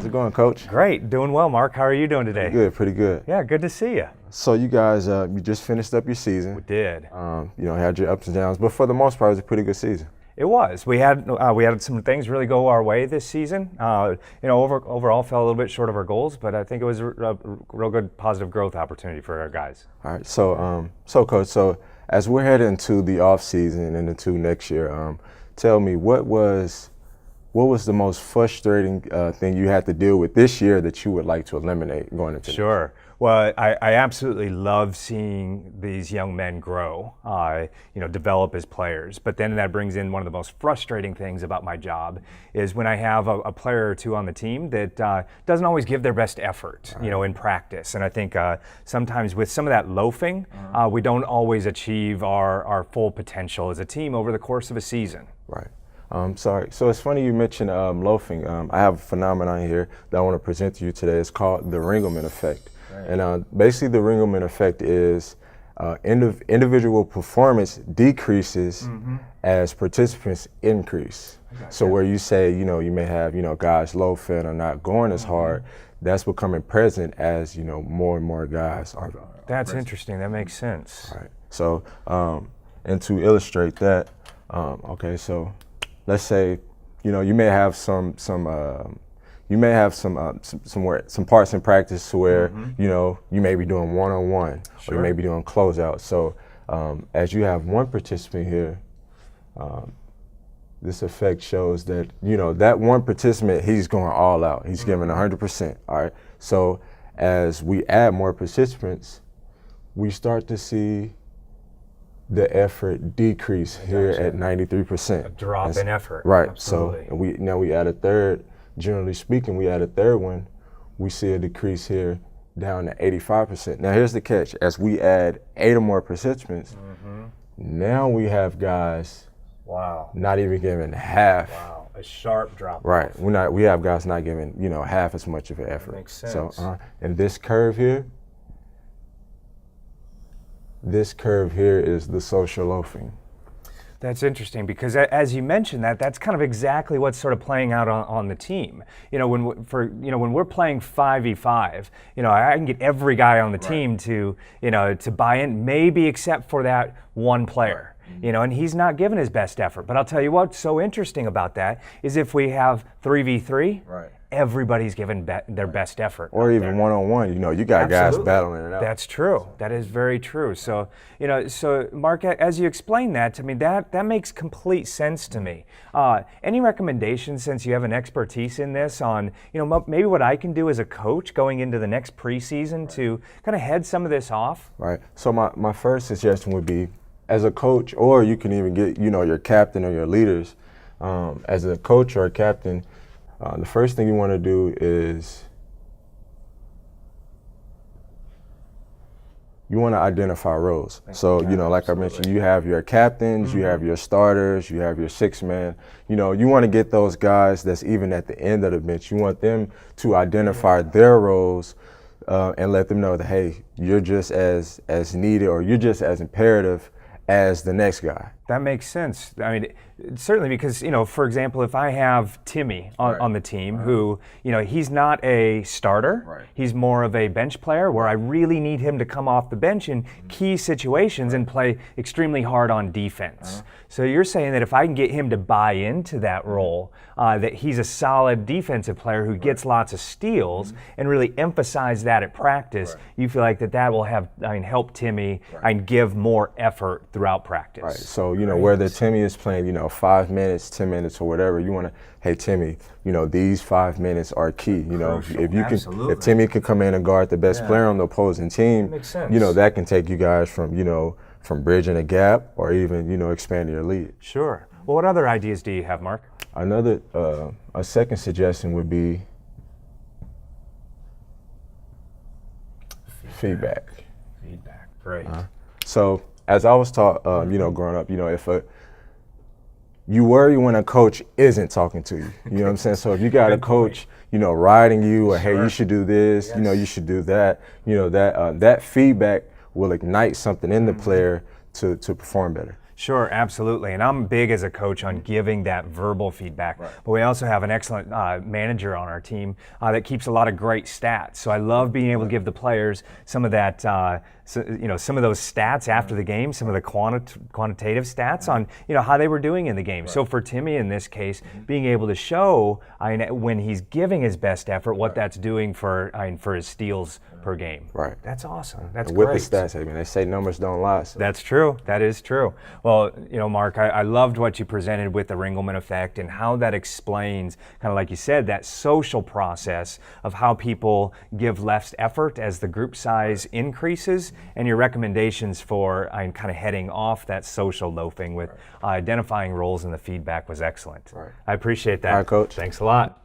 it going, Coach? Great, doing well, Mark. How are you doing today? Good, pretty good. Yeah, good to see you. So you guys, you just finished up your season. We did. Had your ups and downs, but for the most part, it was a pretty good season. It was. We had some things really go our way this season. Overall fell a little bit short of our goals, but I think it was a real good positive growth opportunity for our guys. All right. So, Coach, so as we're heading into the off season and into next year, tell me what was the most frustrating thing you had to deal with this year that you would like to eliminate going into? Sure. Well, I absolutely love seeing these young men grow, develop as players. But then that brings in one of the most frustrating things about my job is when I have a player or two on the team that doesn't always give their best effort, in practice. And I think sometimes with some of that loafing, we don't always achieve our full potential as a team over the course of a season. Right. Sorry. So it's funny you mentioned loafing. I have a phenomenon here that I want to present to you today. It's called the Ringelmann Effect. Right. And basically the Ringelmann Effect is individual performance decreases as participants increase. So where you say, you may have, guys loafing or not going as hard, that's becoming present as, more and more guys are. That's interesting. That makes sense. All right. So, and to illustrate that, okay, so let's say, you may have some parts in practice where you may be doing one-on-one, or you may be doing closeout. So as you have one participant here, this effect shows that that one participant, he's going all out. He's giving 100%. All right. So as we add more participants, we start to see the effort decrease here at 93%. A drop in effort. Right. Absolutely. So we add a third. Generally speaking, we add a third one. We see a decrease here down to 85%. Now here's the catch: as we add 8 or more participants, now we have guys. Wow. Not even giving half. Wow. A sharp drop. Right. We have guys not giving half as much of an effort. That makes sense. So and this curve here. This curve here is the social loafing. That's interesting because as you mentioned that's kind of exactly what's sort of playing out on the team. When we're playing 5v5, I can get every guy on the team to buy in, maybe except for that one player. And he's not giving his best effort. But I'll tell you what's so interesting about that is if we have 3v3, everybody's giving their best effort. Or even one-on-one, you got guys battling it out. That's true. That is very true. So, so Mark, as you explain that to me, that makes complete sense to me. Any recommendations, since you have an expertise in this, on maybe what I can do as a coach going into the next preseason to kind of head some of this off? Right. So my first suggestion would be, as a coach, or you can even get your captain or your leaders, as a coach or a captain. The first thing you want to do is you want to identify roles. So, like I mentioned, you have your captains, you have your starters, you have your 6-man. You want to get those guys that's even at the end of the bench. You want them to identify their roles and let them know that, hey, you're just as needed, or you're just as imperative as the next guy. That makes sense. I mean, certainly because, for example, if I have Timmy on the team who, he's not a starter, he's more of a bench player where I really need him to come off the bench in key situations and play extremely hard on defense. So you're saying that if I can get him to buy into that role, that he's a solid defensive player who gets lots of steals and really emphasize that at practice, you feel like that will help Timmy and give more effort throughout practice. Right. So, whether Timmy is playing, 5 minutes, 10 minutes, or whatever, you want to, hey, Timmy, these 5 minutes are key. If Timmy can come in and guard the best player on the opposing team, that can take you guys from bridging a gap or even, expanding your lead. Sure. Well, what other ideas do you have, Mark? Another, a second suggestion would be feedback. Feedback, great. So, as I was taught, growing up, if you worry when a coach isn't talking to you. You know what I'm saying? So if you got a coach, riding you, or hey, you should do this, you should do that. That feedback will ignite something in the player to perform better. Sure, absolutely. And I'm big as a coach on giving that verbal feedback. But we also have an excellent manager on our team that keeps a lot of great stats. So I love being able to give the players some of that, some of those stats after the game, some of the quantitative stats on, how they were doing in the game. So for Timmy in this case, being able to show when he's giving his best effort, what that's doing for his steals per game. Right. That's awesome. That's with great. the stats, I mean, they say numbers don't lie. So. That's true. That is true. Well, Mark, I loved what you presented with the Ringelmann Effect and how that explains, kind of like you said, that social process of how people give less effort as the group size increases, and your recommendations for kind of heading off that social loafing with identifying roles in the feedback was excellent. Right. I appreciate that. All right, Coach. Thanks a lot.